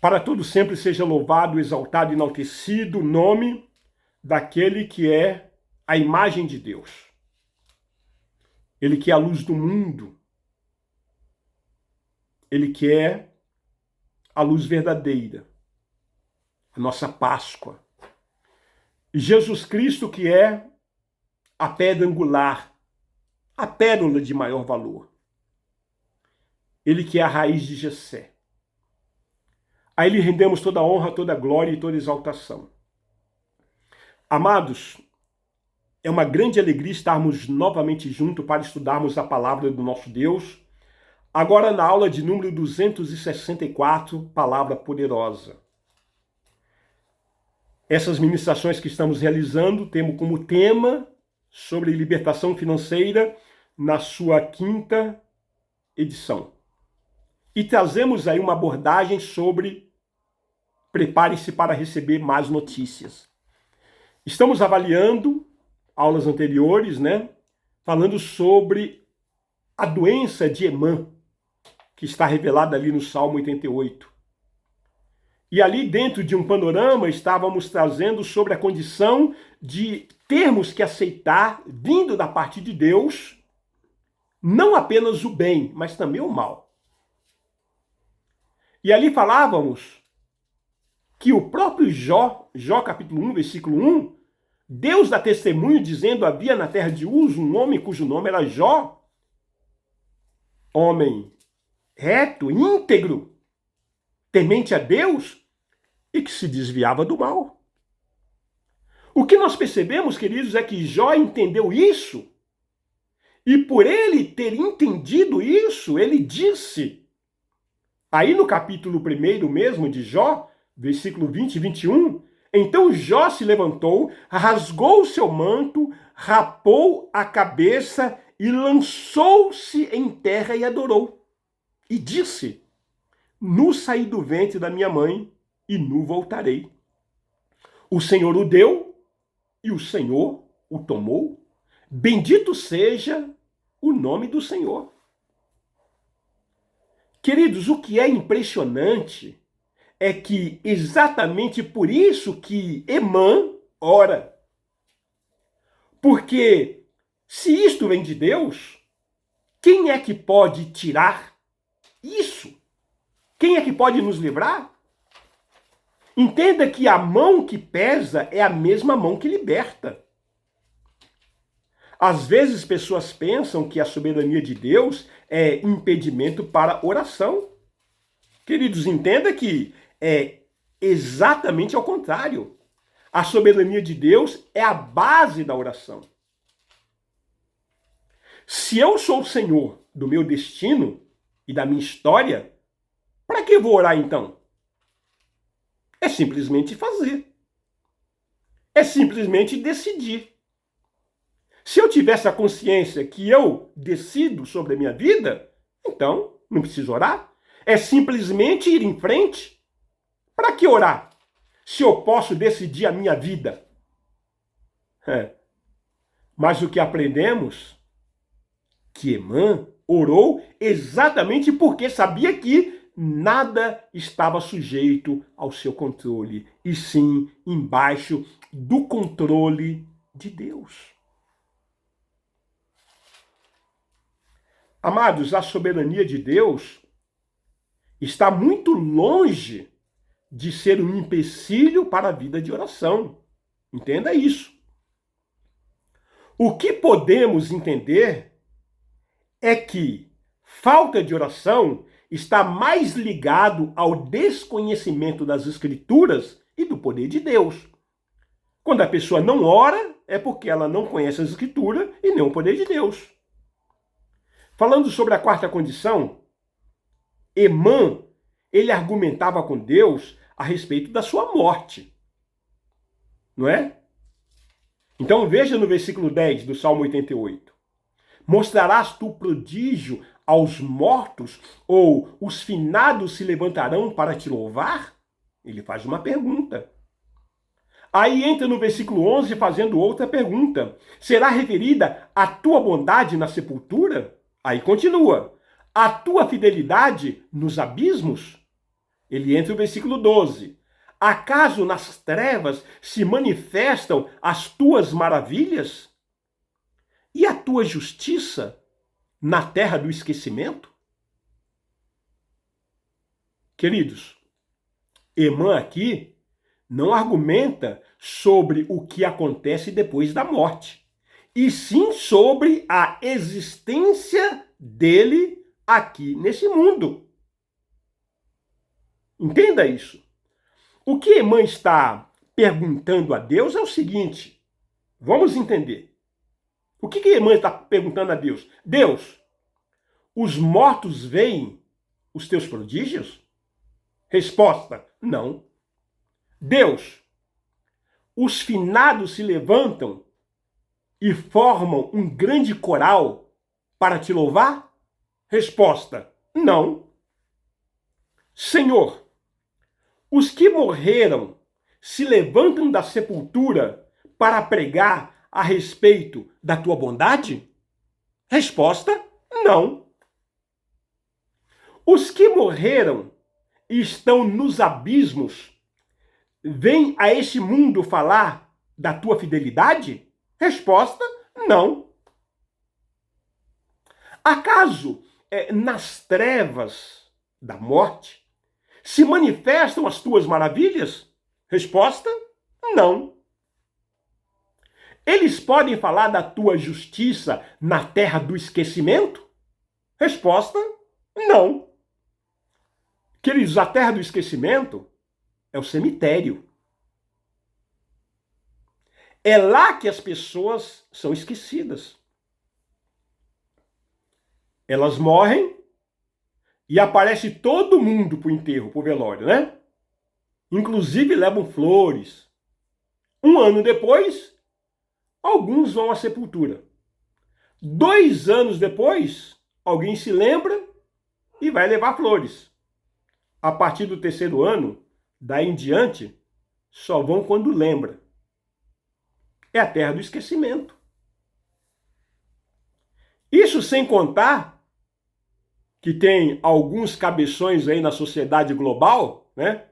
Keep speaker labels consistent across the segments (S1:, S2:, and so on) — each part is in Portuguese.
S1: Para todo sempre seja louvado, exaltado e enaltecido o nome daquele que é a imagem de Deus. Ele que é a luz do mundo. Ele que é a luz verdadeira. A nossa Páscoa. Jesus Cristo que é a pedra angular, a pérola de maior valor. Ele que é a raiz de Jessé. A ele rendemos toda a honra, toda a glória e toda a exaltação. Amados, é uma grande alegria estarmos novamente juntos para estudarmos a palavra do nosso Deus, agora na aula de número 264, Palavra Poderosa. Essas ministrações que estamos realizando temos como tema sobre libertação financeira na sua 5ª edição. E trazemos aí uma abordagem sobre prepare-se para receber mais notícias. Estamos avaliando aulas anteriores, falando sobre a doença de Emã, que está revelada ali no Salmo 88. E ali dentro de um panorama estávamos trazendo sobre a condição de termos que aceitar, vindo da parte de Deus, não apenas o bem, mas também o mal. E ali falávamos que o próprio Jó capítulo 1, versículo 1, Deus dá testemunho dizendo: havia na terra de Uz um homem cujo nome era Jó, homem reto, íntegro, temente a Deus e que se desviava do mal. O que nós percebemos, queridos, é que Jó entendeu isso e por ele ter entendido isso, ele disse, aí no capítulo 1 mesmo de Jó, versículo 20 e 21, então Jó se levantou, rasgou o seu manto, rapou a cabeça e lançou-se em terra e adorou. E disse: nu saí do ventre da minha mãe e nu voltarei. O Senhor o deu e o Senhor o tomou. Bendito seja o nome do Senhor. Queridos, o que é impressionante é que exatamente por isso que Emã ora. Porque se isto vem de Deus, quem é que pode tirar isso? Quem é que pode nos livrar? Entenda que a mão que pesa é a mesma mão que liberta. Às vezes pessoas pensam que a soberania de Deus é impedimento para oração. Queridos, entenda que é exatamente ao contrário. A soberania de Deus é a base da oração. Se eu sou o Senhor do meu destino e da minha história, para que eu vou orar então? É simplesmente fazer. É simplesmente decidir. Se eu tivesse a consciência que eu decido sobre a minha vida, então não preciso orar. É simplesmente ir em frente. Para que orar? Se eu posso decidir a minha vida. Mas o que aprendemos? Que Emã orou exatamente porque sabia que nada estava sujeito ao seu controle, e sim embaixo do controle de Deus. Amados, a soberania de Deus está muito longe de ser um empecilho para a vida de oração. Entenda isso. O que podemos entender é que falta de oração está mais ligado ao desconhecimento das Escrituras e do poder de Deus. Quando a pessoa não ora, é porque ela não conhece as Escrituras e nem o poder de Deus. Falando sobre a 4ª condição, Emã, ele argumentava com Deus a respeito da sua morte. Não é? Então veja no versículo 10 do Salmo 88. Mostrarás tu prodígio aos mortos, ou os finados se levantarão para te louvar? Ele faz uma pergunta. Aí entra no versículo 11 fazendo outra pergunta. Será referida a tua bondade na sepultura? Aí continua. A tua fidelidade nos abismos? Ele entra no versículo 12. Acaso nas trevas se manifestam as tuas maravilhas? E a tua justiça na terra do esquecimento? Queridos, Emã aqui não argumenta sobre o que acontece depois da morte, e sim sobre a existência dele aqui nesse mundo. Entenda isso. O que Emã está perguntando a Deus é o seguinte, vamos entender. O que Emã está perguntando a Deus? Deus, os mortos veem os teus prodígios? Resposta, não. Deus, os finados se levantam e formam um grande coral para te louvar? Resposta, não. Senhor, os que morreram se levantam da sepultura para pregar a respeito da tua bondade? Resposta, não. Os que morreram e estão nos abismos vêm a este mundo falar da tua fidelidade? Resposta, não. Acaso nas trevas da morte se manifestam as tuas maravilhas? Resposta, não. Eles podem falar da tua justiça na terra do esquecimento? Resposta, não. Queridos, a terra do esquecimento é o cemitério. É lá que as pessoas são esquecidas. Elas morrem e aparece todo mundo pro enterro, pro velório, né? Inclusive levam flores. Um ano depois, alguns vão à sepultura. 2 anos depois, alguém se lembra e vai levar flores. A partir do 3º ano, daí em diante, só vão quando lembra. É a terra do esquecimento. Isso sem contar que tem alguns cabeções aí na sociedade global, né,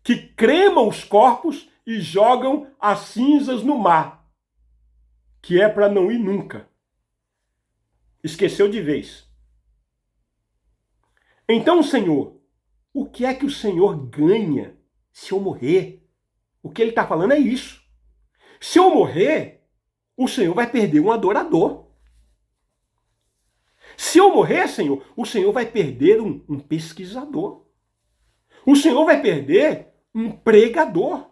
S1: que cremam os corpos e jogam as cinzas no mar, que é para não ir nunca. Esqueceu de vez. Então, Senhor, o que é que o Senhor ganha se eu morrer? O que ele está falando é isso. Se eu morrer, o Senhor vai perder um adorador. Se eu morrer, Senhor, o Senhor vai perder um pesquisador. O Senhor vai perder um pregador.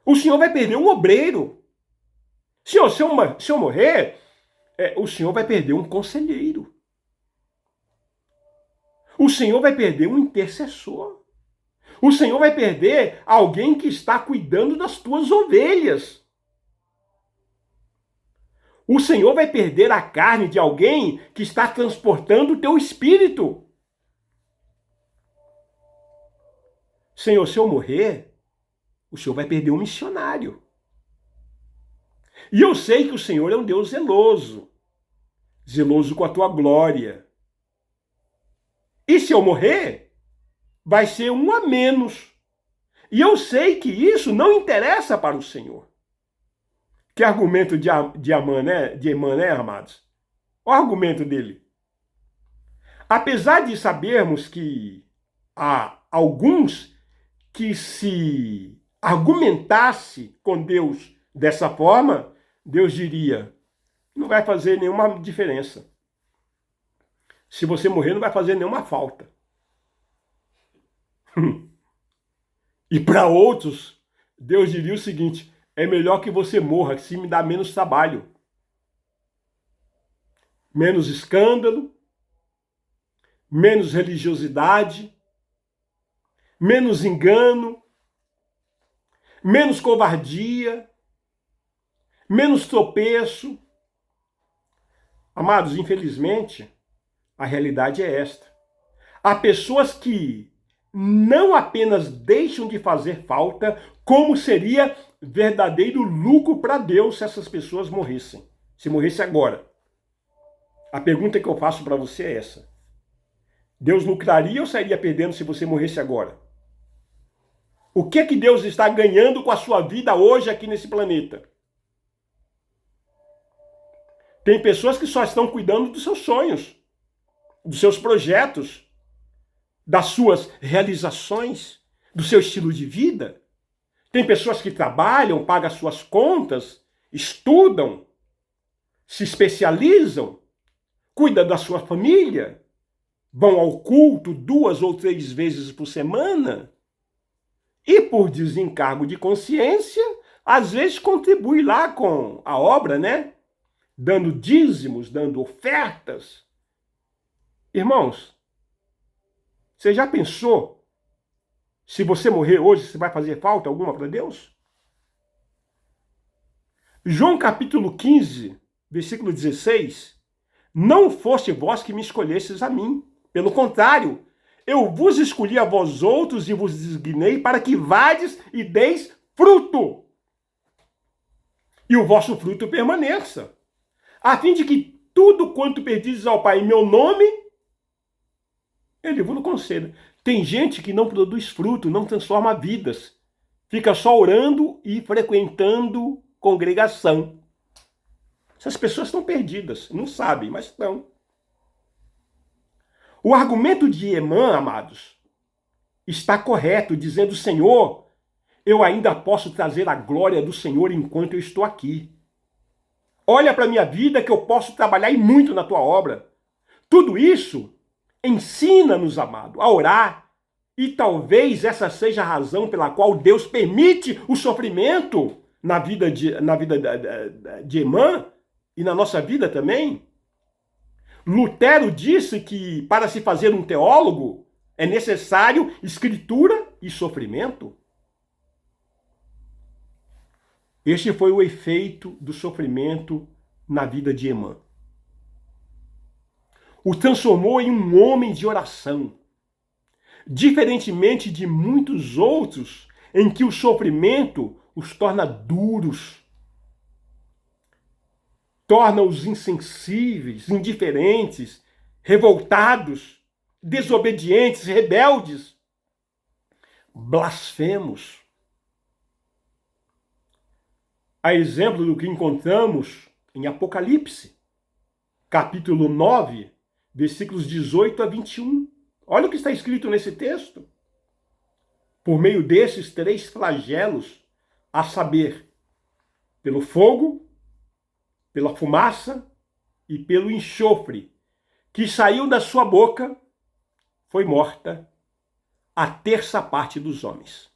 S1: O Senhor vai perder um obreiro. Senhor, se eu morrer, o Senhor vai perder um conselheiro. O Senhor vai perder um intercessor. O Senhor vai perder alguém que está cuidando das tuas ovelhas. O Senhor vai perder a carne de alguém que está transportando o teu espírito. Senhor, se eu morrer, o Senhor vai perder um missionário. E eu sei que o Senhor é um Deus zeloso. Zeloso com a tua glória. E se eu morrer, vai ser um a menos. E eu sei que isso não interessa para o Senhor. Que argumento de Emã, né, amados? O argumento dele. Apesar de sabermos que há alguns que se argumentasse com Deus dessa forma, Deus diria, não vai fazer nenhuma diferença. Se você morrer, não vai fazer nenhuma falta. E para outros, Deus diria o seguinte, é melhor que você morra, que se me dá menos trabalho. Menos escândalo, menos religiosidade, menos engano, menos covardia, menos tropeço. Amados, infelizmente, a realidade é esta. Há pessoas que não apenas deixam de fazer falta, como seria verdadeiro lucro para Deus se essas pessoas morressem. Se morresse agora. A pergunta que eu faço para você é essa. Deus lucraria ou sairia perdendo se você morresse agora? O que é que Deus está ganhando com a sua vida hoje aqui nesse planeta? Tem pessoas que só estão cuidando dos seus sonhos, dos seus projetos, das suas realizações, do seu estilo de vida. Tem pessoas que trabalham, pagam as suas contas, estudam, se especializam, cuidam da sua família, vão ao culto 2 ou 3 vezes por semana e, por desencargo de consciência, às vezes contribui lá com a obra, né? Dando dízimos, dando ofertas. Irmãos, você já pensou se você morrer hoje, se vai fazer falta alguma para Deus? João capítulo 15, versículo 16, não foste vós que me escolhestes a mim. Pelo contrário, eu vos escolhi a vós outros e vos designei para que vades e deis fruto. E o vosso fruto permaneça, a fim de que tudo quanto pedizes ao Pai em meu nome, Ele vos conceda. Tem gente que não produz fruto, não transforma vidas. Fica só orando e frequentando congregação. Essas pessoas estão perdidas, não sabem, mas estão. O argumento de Emã, amados, está correto, dizendo: Senhor, eu ainda posso trazer a glória do Senhor enquanto eu estou aqui. Olha para a minha vida que eu posso trabalhar e muito na tua obra. Tudo isso ensina-nos, amado, a orar. E talvez essa seja a razão pela qual Deus permite o sofrimento na vida de Emã e na nossa vida também. Lutero disse que para se fazer um teólogo é necessário escritura e sofrimento. Este foi o efeito do sofrimento na vida de Emã. O transformou em um homem de oração. Diferentemente de muitos outros, em que o sofrimento os torna duros, torna-os insensíveis, indiferentes, revoltados, desobedientes, rebeldes, blasfemos. A exemplo do que encontramos em Apocalipse, capítulo 9, versículos 18 a 21. Olha o que está escrito nesse texto. Por meio desses 3 flagelos, a saber, pelo fogo, pela fumaça e pelo enxofre, que saiu da sua boca, foi morta a 1/3 parte dos homens.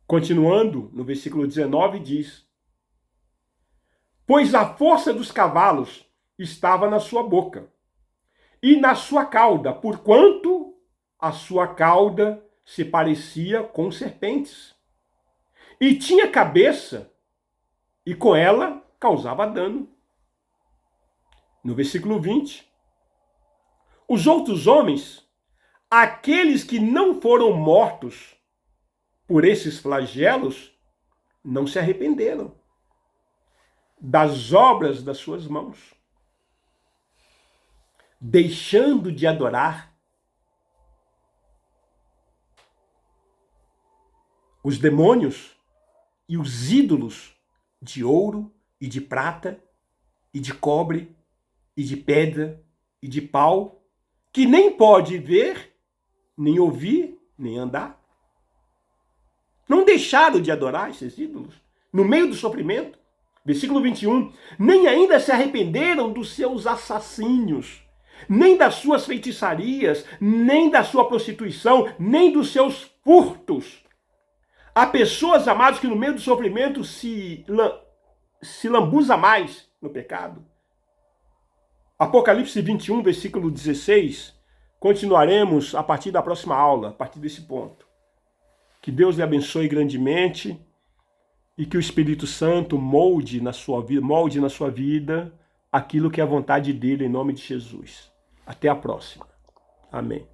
S1: Continuando, no versículo 19, diz: pois a força dos cavalos estava na sua boca, e na sua cauda, porquanto a sua cauda se parecia com serpentes. E tinha cabeça, e com ela causava dano. No versículo 20, os outros homens, aqueles que não foram mortos por esses flagelos, não se arrependeram das obras das suas mãos, deixando de adorar os demônios e os ídolos de ouro e de prata e de cobre e de pedra e de pau, que nem pode ver, nem ouvir, nem andar. Não deixaram de adorar esses ídolos no meio do sofrimento. Versículo 21, nem ainda se arrependeram dos seus assassínios, nem das suas feitiçarias, nem da sua prostituição, nem dos seus furtos. Há pessoas, amados, que no meio do sofrimento se lambuza mais no pecado. Apocalipse 21, versículo 16, continuaremos a partir da próxima aula, a partir desse ponto. Que Deus lhe abençoe grandemente e que o Espírito Santo molde na sua vida aquilo que é a vontade dele, em nome de Jesus. Até a próxima. Amém.